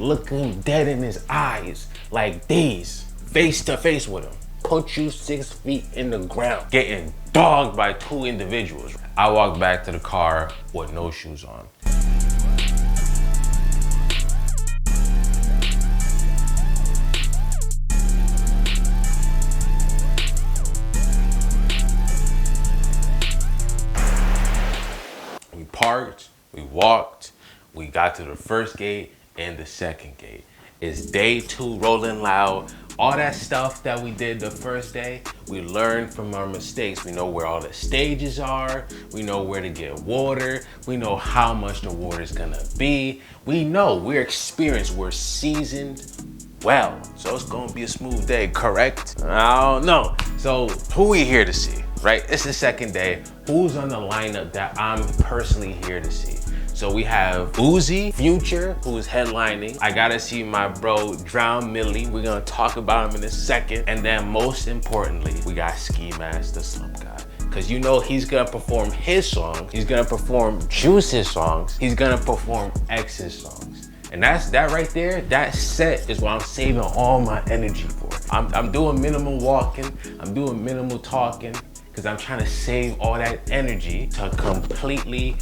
look him dead in his eyes like these, face to face with him. Put you 6 feet in the ground, getting dogged by 2 individuals. I walked back to the car with no shoes on. We parked, we walked, we got to the first gate and the second gate. It's day 2 rolling loud. All that stuff that we did the first day, we learned from our mistakes. We know where all the stages are. We know where to get water. We know how much the water is gonna be. We know, we're experienced, we're seasoned well. So it's gonna be a smooth day, correct? I don't know. So who we here to see, right? It's the second day. Who's on the lineup that I'm personally here to see? So we have Uzi, Future, who is headlining. I gotta see my bro, Drown Millie. We're gonna talk about him in a second. And then most importantly, we got Ski Mask, the slump guy. Cause you know he's gonna perform his songs. He's gonna perform Juice's songs. He's gonna perform X's songs. And that right there, that set is what I'm saving all my energy for. I'm doing minimal walking. I'm doing minimal talking. Cause I'm trying to save all that energy to completely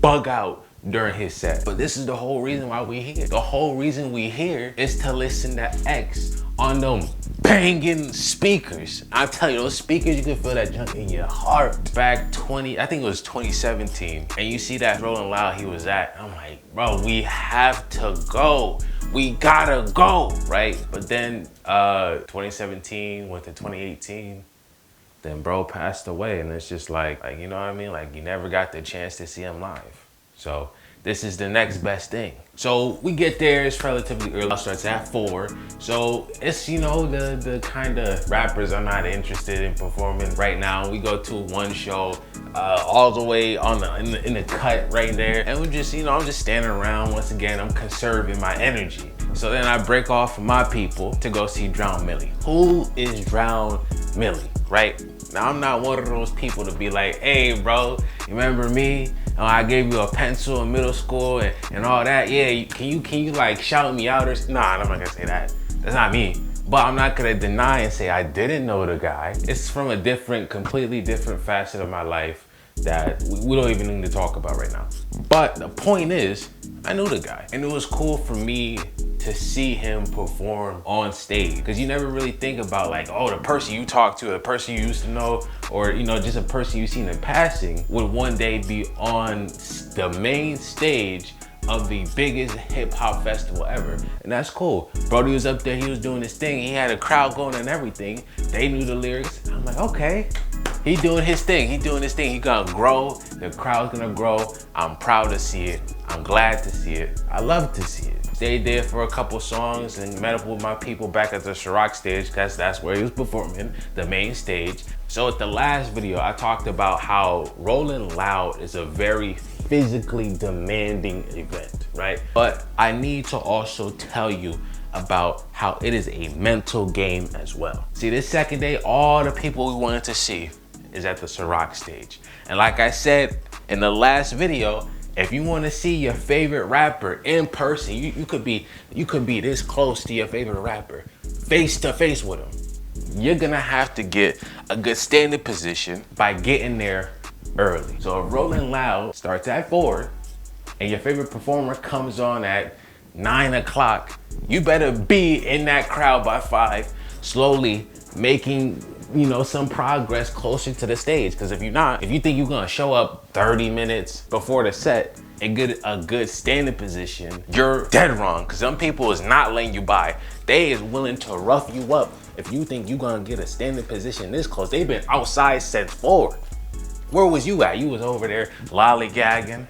bug out during his set. But this is the whole reason why we here. The whole reason we here is to listen to X on them banging speakers. I tell you, those speakers, you can feel that junk in your heart. Back I think it was 2017, and you see that rolling loud he was at. I'm like, bro, we have to go. We gotta go, right? But then 2017 went to 2018. Then bro passed away, and it's just like, you know what I mean? Like, you never got the chance to see him live. So this is the next best thing. So we get there, it's relatively early. It starts at 4. So it's, you know, the kind of rappers I'm not interested in performing right now. We go to one show all the way on in the cut right there. And we just, you know, I'm just standing around. Once again, I'm conserving my energy. So then I break off from my people to go see Drown Millie. Who is Drown Millie, right? Now, I'm not one of those people to be like, hey, bro, you remember me? I gave you a pencil in middle school and all that. Yeah, can you like shout me out or? Nah, I'm not gonna say that. That's not me. But I'm not gonna deny and say I didn't know the guy. It's from a completely different facet of my life that we don't even need to talk about right now. But the point is, I knew the guy, and it was cool for me to see him perform on stage, because you never really think about like, oh, the person you talk to, the person you used to know, or you know, just a person you've seen in passing would one day be on the main stage of the biggest hip hop festival ever. And that's cool. Brody was up there, he was doing his thing, he had a crowd going and everything. They knew the lyrics. I'm like, okay, he doing his thing, he gonna grow, the crowd's gonna grow. I'm proud to see it, I'm glad to see it, I love to see it. Stayed there for a couple songs and met up with my people back at the Ciroc stage, because that's where he was performing, the main stage. So at the last video, I talked about how rolling loud is a very physically demanding event, right? But I need to also tell you about how it is a mental game as well. See, this second day, all the people we wanted to see is at the Ciroc stage. And like I said in the last video, if you want to see your favorite rapper in person, you could be this close to your favorite rapper, face to face with him. You're gonna have to get a good standing position by getting there early. So if Rolling Loud starts at 4 and your favorite performer comes on at 9 o'clock, you better be in that crowd by 5, slowly making, you know, some progress closer to the stage. Because if you think you're gonna show up 30 minutes before the set and get a good standing position, you're dead wrong. Because some people is not letting you by. They is willing to rough you up if you think you're gonna get a standing position this close. They've been outside since 4. Where was you at? You was over there lollygagging.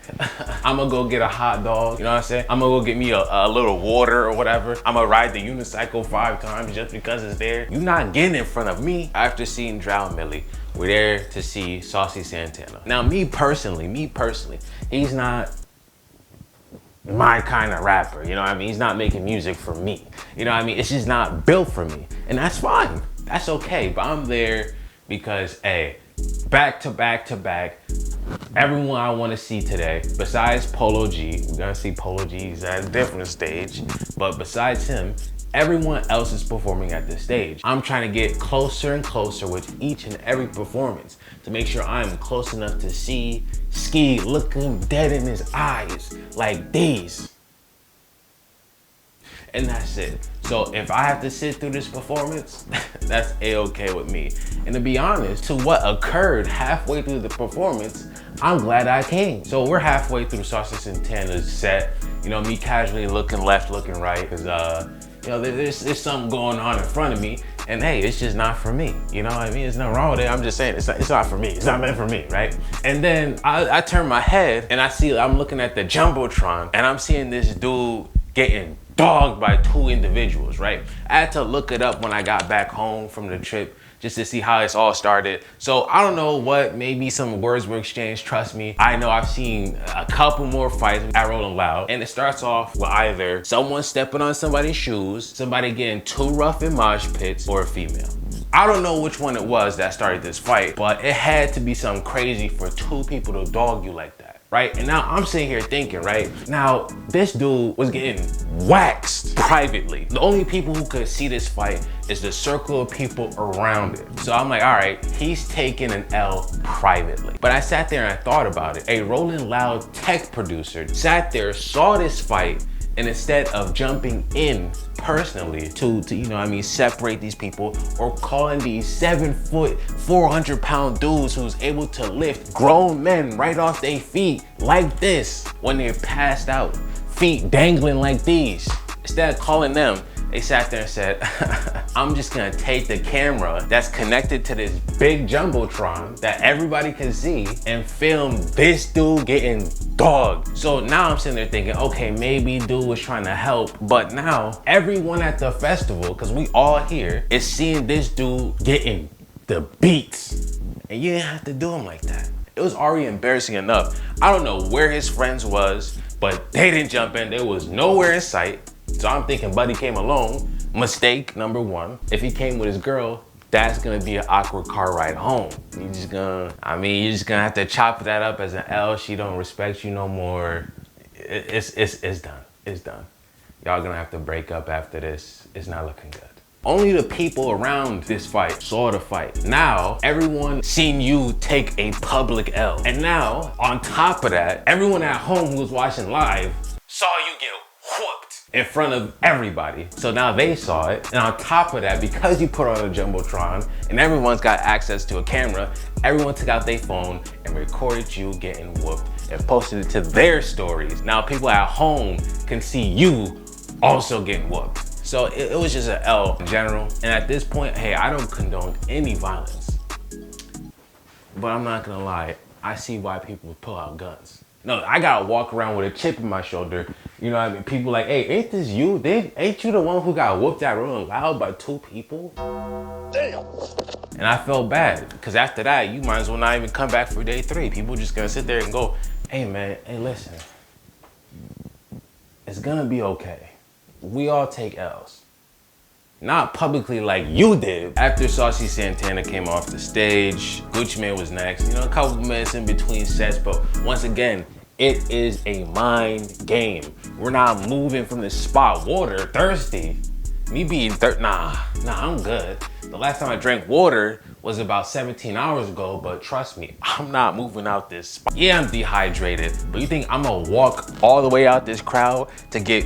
I'm gonna go get a hot dog, you know what I'm saying? I'm gonna go get me a little water or whatever. I'm gonna ride the unicycle 5 times just because it's there. You're not getting in front of me. After seeing Drown Millie, we're there to see Saucy Santana. Now, me personally, he's not my kind of rapper, you know what I mean? He's not making music for me, you know what I mean? It's just not built for me, and that's fine. That's okay, but I'm there because, hey, back to back to back. Everyone I want to see today, besides Polo G, we're gonna see Polo G's at a different stage, but besides him, everyone else is performing at this stage. I'm trying to get closer and closer with each and every performance to make sure I'm close enough to see Ski looking dead in his eyes like these. And that's it. So if I have to sit through this performance, that's A-okay with me. And to be honest, to what occurred halfway through the performance, I'm glad I came. So we're halfway through Saucy Santana's set. You know, me casually looking left, looking right, because you know, there's something going on in front of me, and hey, it's just not for me. You know what I mean? There's nothing wrong with it. I'm just saying it's not for me. It's not meant for me, right? And then I turn my head and I'm looking at the Jumbotron, and I'm seeing this dude getting dogged by two individuals, right? I had to look it up when I got back home from the trip just to see how this all started. So I don't know what, maybe some words were exchanged, trust me. I know I've seen a couple more fights at Rolling Loud, and it starts off with either someone stepping on somebody's shoes, somebody getting too rough in mosh pits, or a female. I don't know which one it was that started this fight, but it had to be something crazy for two people to dog you like that. Right? And now I'm sitting here thinking, right? Now, this dude was getting waxed privately. The only people who could see this fight is the circle of people around it. So I'm like, all right, he's taking an L privately. But I sat there and I thought about it. A Rolling Loud tech producer sat there, saw this fight, and instead of jumping in personally to you know what I mean, separate these people, or calling these 7 foot, 400 pound dudes who's able to lift grown men right off their feet like this when they're passed out, feet dangling like these. Instead of calling them, they sat there and said, I'm just gonna take the camera that's connected to this big Jumbotron that everybody can see and film this dude getting dogged. So now I'm sitting there thinking, okay, maybe dude was trying to help, but now everyone at the festival, because we all here, is seeing this dude getting the beats. And you didn't have to do him like that. It was already embarrassing enough. I don't know where his friends was, but they didn't jump in. There was nowhere in sight. So I'm thinking Buddy came alone. Mistake number one. If he came with his girl, that's gonna be an awkward car ride home. You're just gonna have to chop that up as an L. She don't respect you no more. It's done. It's done. Y'all gonna have to break up after this. It's not looking good. Only the people around this fight saw the fight. Now, everyone seen you take a public L. And now, on top of that, everyone at home who was watching live saw you get whooped in front of everybody. So now they saw it. And on top of that, because you put on a Jumbotron and everyone's got access to a camera, everyone took out their phone and recorded you getting whooped and posted it to their stories. Now people at home can see you also getting whooped. So it was just an L in general. And at this point, hey, I don't condone any violence. But I'm not gonna lie, I see why people pull out guns. No, I gotta walk around with a chip in my shoulder. You know what I mean? People like, hey, ain't this you? Ain't you the one who got whooped at Rolling Loud by 2 people? Damn. And I felt bad, because after that, you might as well not even come back for day 3. People just gonna sit there and go, hey man, hey listen, it's gonna be okay. We all take L's. Not publicly like you did. After Saucy Santana came off the stage, Gucci Mane was next. You know, a couple minutes in between sets, but once again, it is a mind game. We're not moving from the spot. Water, thirsty. Me being nah, I'm good. The last time I drank water was about 17 hours ago, but trust me, I'm not moving out this spot. Yeah, I'm dehydrated, but you think I'm gonna walk all the way out this crowd to get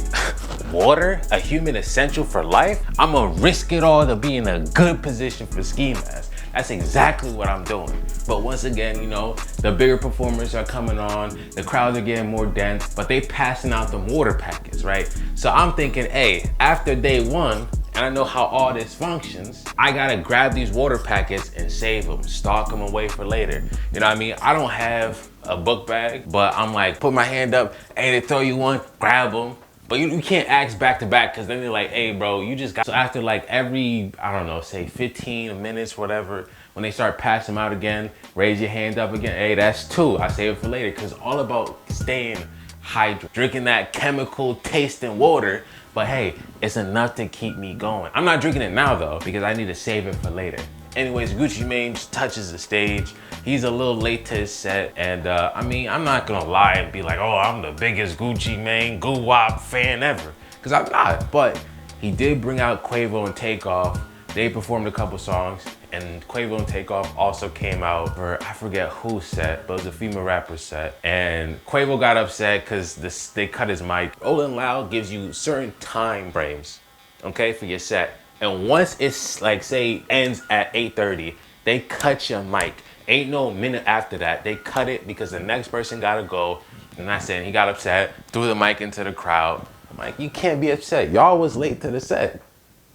water, a human essential for life? I'm gonna risk it all to be in a good position for ski mask. That's exactly what I'm doing. But once again, you know, the bigger performers are coming on, the crowds are getting more dense, but they passing out the water packets, right? So I'm thinking, hey, after day 1, and I know how all this functions, I gotta grab these water packets and save them, stock them away for later. You know what I mean? I don't have a book bag, but I'm like, put my hand up, hey, they throw you one, grab them. But you can't ask back to back, because then they're like, hey bro, you just got. So after like every, I don't know, say 15 minutes, whatever, when they start passing them out again, raise your hand up again, hey, that's 2, I save it for later, because it's all about staying hydrated, drinking that chemical tasting water. But hey, it's enough to keep me going. I'm not drinking it now though, because I need to save it for later. Anyways, Gucci Mane just touches the stage. He's a little late to his set, and I mean, I'm not gonna lie and be like, oh, I'm the biggest Gucci Mane Goo-Wop fan ever, because I'm not. But he did bring out Quavo and Takeoff. They performed a couple songs, and Quavo and Takeoff also came out for, I forget whose set, but it was a female rapper set. And Quavo got upset because they cut his mic. Rolling Loud gives you certain time frames, okay, for your set. And once it's like, say, ends at 8:30, they cut your mic. Ain't no minute after that. They cut it because the next person gotta go. And that's it. He got upset, threw the mic into the crowd. I'm like, you can't be upset. Y'all was late to the set.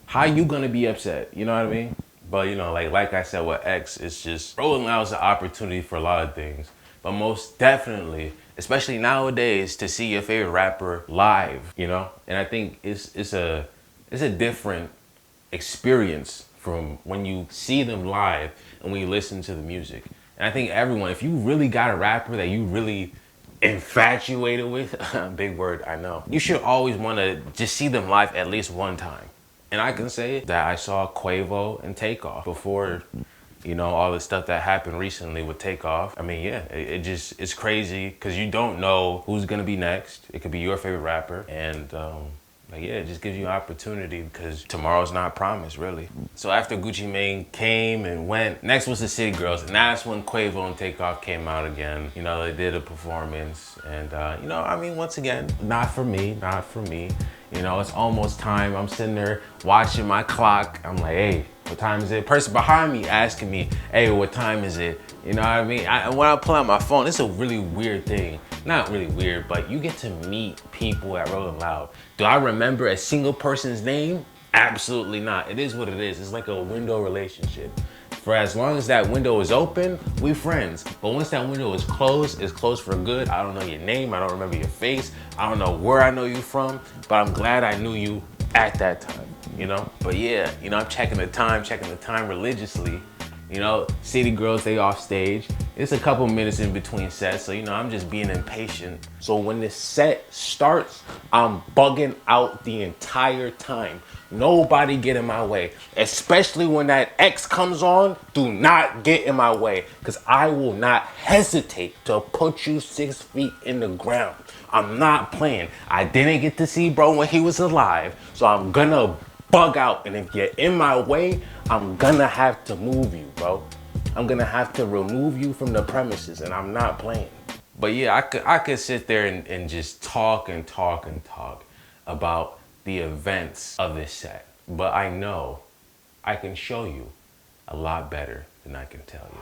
How you gonna be upset? You know what I mean? But you know, like I said with X, it's just Rolling Loud is an opportunity for a lot of things. But most definitely, especially nowadays, to see your favorite rapper live, you know? And I think it's a different experience from when you see them live and when you listen to the music. And I think everyone, if you really got a rapper that you really infatuated with, big word, I know, you should always want to just see them live at least one time. And I can say that I saw Quavo and Takeoff before, you know, all the stuff that happened recently with Takeoff. I mean, yeah, it's crazy because you don't know who's gonna be next. It could be your favorite rapper, and like, yeah, it just gives you an opportunity because tomorrow's not promised, really. So after Gucci Mane came and went, next was the City Girls, and that's when Quavo and Takeoff came out again. You know, they did a performance, and you know, I mean, once again, not for me. You know, it's almost time. I'm sitting there watching my clock. I'm like, hey, what time is it? Person behind me asking me, hey, what time is it? You know what I mean? When I pull out my phone, it's a really weird thing. Not really weird, but you get to meet people at Rolling Loud. Do I remember a single person's name? Absolutely not. It is what it is. It's like a window relationship. For as long as that window is open, we friends. But once that window is closed, it's closed for good. I don't know your name. I don't remember your face. I don't know where I know you from, but I'm glad I knew you at that time, you know? But yeah, you know, I'm checking the time religiously. You know, City Girls, they off stage. It's a couple minutes in between sets, so you know, I'm just being impatient. So when this set starts, I'm bugging out the entire time. Nobody get in my way, especially when that X comes on. Do not get in my way, because I will not hesitate to put you 6 feet in the ground. I'm not playing. I didn't get to see bro when he was alive, so I'm gonna bug out. And if you're in my way, I'm gonna have to move you, bro. I'm gonna have to remove you from the premises, and I'm not playing. But yeah, I could sit there and just talk about the events of this set. But I know I can show you a lot better than I can tell you.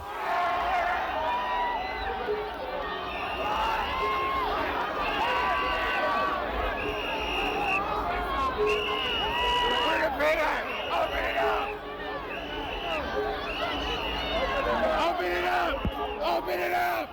Open it up!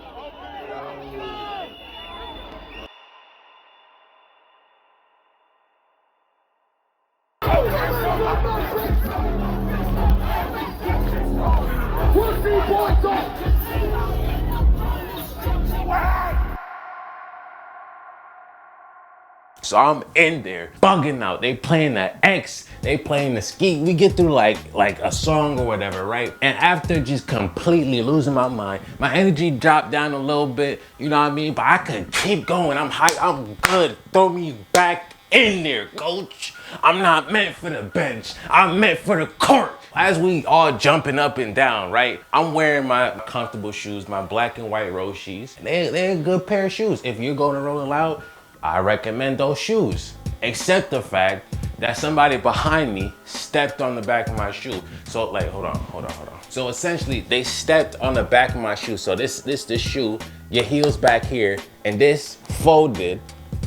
So I'm in there bugging out. They playing the X, they playing the Ski. We get through like a song or whatever, right? And after just completely losing my mind, my energy dropped down a little bit, you know what I mean? But I could keep going. I'm high, I'm good. Throw me back in there, coach. I'm not meant for the bench. I'm meant for the court. As we all jumping up and down, right? I'm wearing my comfortable shoes, my black and white Roshis. They're a good pair of shoes. If you're going to Rolling Loud, I recommend those shoes, except the fact that somebody behind me stepped on the back of my shoe. So like, hold on. So essentially they stepped on the back of my shoe. So this shoe, your heel's back here, and this folded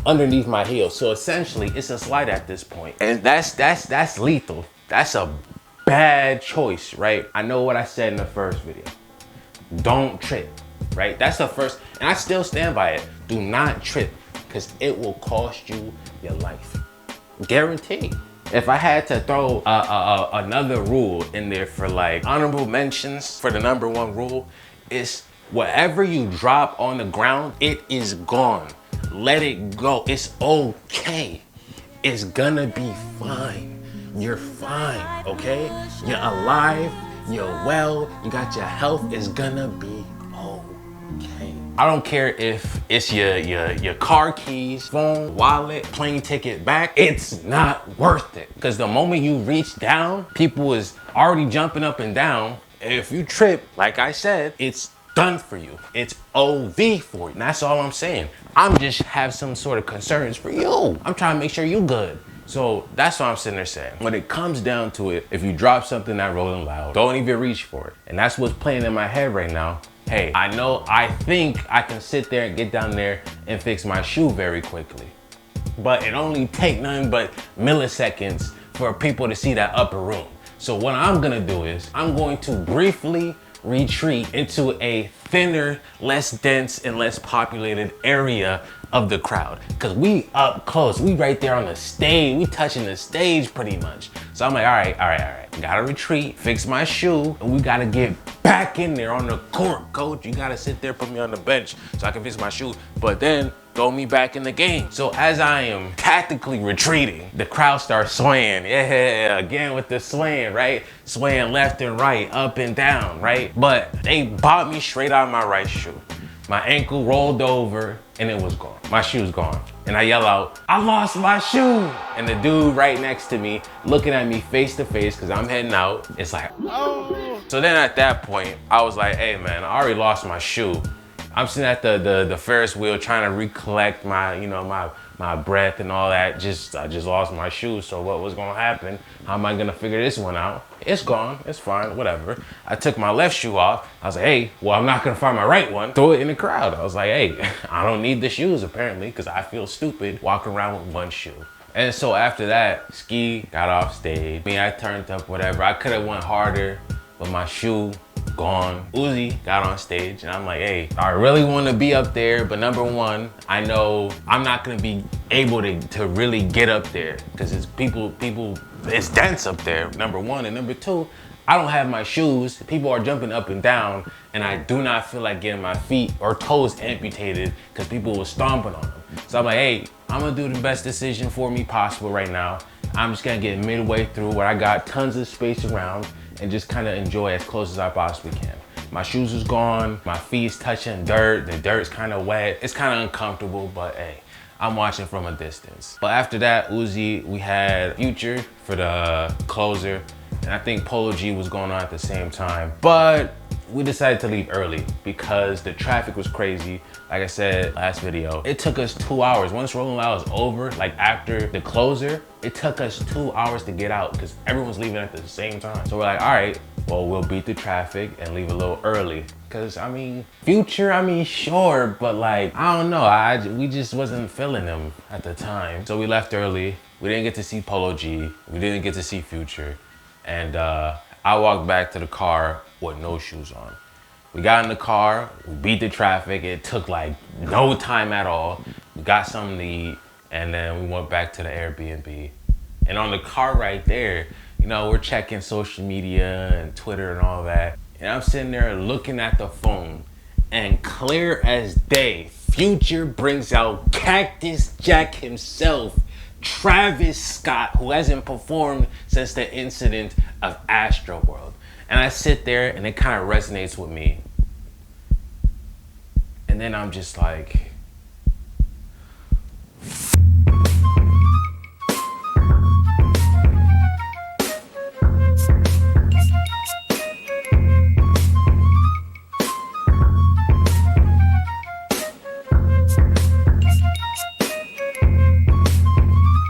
underneath my heel. So essentially it's a slide at this point. And that's lethal. That's a bad choice, right? I know what I said in the first video. Don't trip, right? That's the first, and I still stand by it. Do not trip, because it will cost you your life. Guaranteed. If I had to throw another rule in there for like honorable mentions for the #1 rule, is whatever you drop on the ground, it is gone. Let it go. It's okay. It's gonna be fine. You're fine, okay? You're alive. you're well, you got your health, it's gonna be okay. I don't care if it's your car keys, phone, wallet, plane ticket back, it's not worth it. Because the moment you reach down, people is already jumping up and down. If you trip, like I said, it's done for you. It's OV for you. And that's all I'm saying. I'm just have some sort of concerns for you. I'm trying to make sure you good. So that's what I'm sitting there saying. When it comes down to it, if you drop something that rolling loud, don't even reach for it. And that's what's playing in my head right now. Hey, I think I can sit there and get down there and fix my shoe very quickly. But it only take nothing but milliseconds for people to see that upper room. So what I'm gonna do is I'm going to briefly retreat into a thinner, less dense, and less populated area of the crowd. Cause we up close, we right there on the stage, we touching the stage pretty much. So I'm like, all right. Gotta retreat, fix my shoe, and we gotta get back in there on the court, coach. You gotta sit there, put me on the bench so I can fix my shoe, but then throw me back in the game. So as I am tactically retreating, the crowd starts swaying. Yeah, again with the swaying, right? Swaying left and right, up and down, right? But they bought me straight out of my right shoe. My ankle rolled over and it was gone. My shoe's gone. And I yell out, I lost my shoe. And the dude right next to me, looking at me face to face, cause I'm heading out, it's like, oh. So then at that point, I was like, hey man, I already lost my shoe. I'm sitting at the Ferris wheel trying to recollect my, my breath and all that. I just lost my shoe, so what was gonna happen? How am I gonna figure this one out? It's gone, it's fine, whatever. I took my left shoe off. I was like, hey, well, I'm not gonna find my right one. Throw it in the crowd. I was like, hey, I don't need the shoes apparently, because I feel stupid walking around with one shoe. And so after that, Ski got off stage. I turned up, whatever. I could have went harder, but my shoe gone. Uzi got on stage and I'm like, hey, I really want to be up there, but number one, I know I'm not gonna be able to really get up there because it's people, it's dense up there, number one. And number two, I don't have my shoes. People are jumping up and down and I do not feel like getting my feet or toes amputated because people were stomping on them. So I'm like, hey, I'm gonna do the best decision for me possible right now. I'm just gonna get midway through where I got tons of space around and just kind of enjoy as close as I possibly can. My shoes is gone, my feet's touching dirt, the dirt's kind of wet. It's kind of uncomfortable, but hey, I'm watching from a distance. But after that, Uzi, we had Future for the closer, and I think Polo G was going on at the same time. But we decided to leave early because the traffic was crazy. Like I said last video, it took us 2 hours. Once Rolling Loud was over, like after the closer, it took us 2 hours to get out because everyone's leaving at the same time. So we're like, all right, well, we'll beat the traffic and leave a little early. Cause I mean, Future, sure, but like, I don't know, we just wasn't feeling them at the time. So we left early. We didn't get to see Polo G. We didn't get to see Future. And I walked back to the car with no shoes on. We got in the car, we beat the traffic. It took like no time at all. We got something to eat, and then we went back to the Airbnb. And on the car right there, we're checking social media and Twitter and all that. And I'm sitting there looking at the phone, and clear as day, Future brings out Cactus Jack himself, Travis Scott, who hasn't performed since the incident of Astroworld. And I sit there and it kind of resonates with me. And then I'm just like,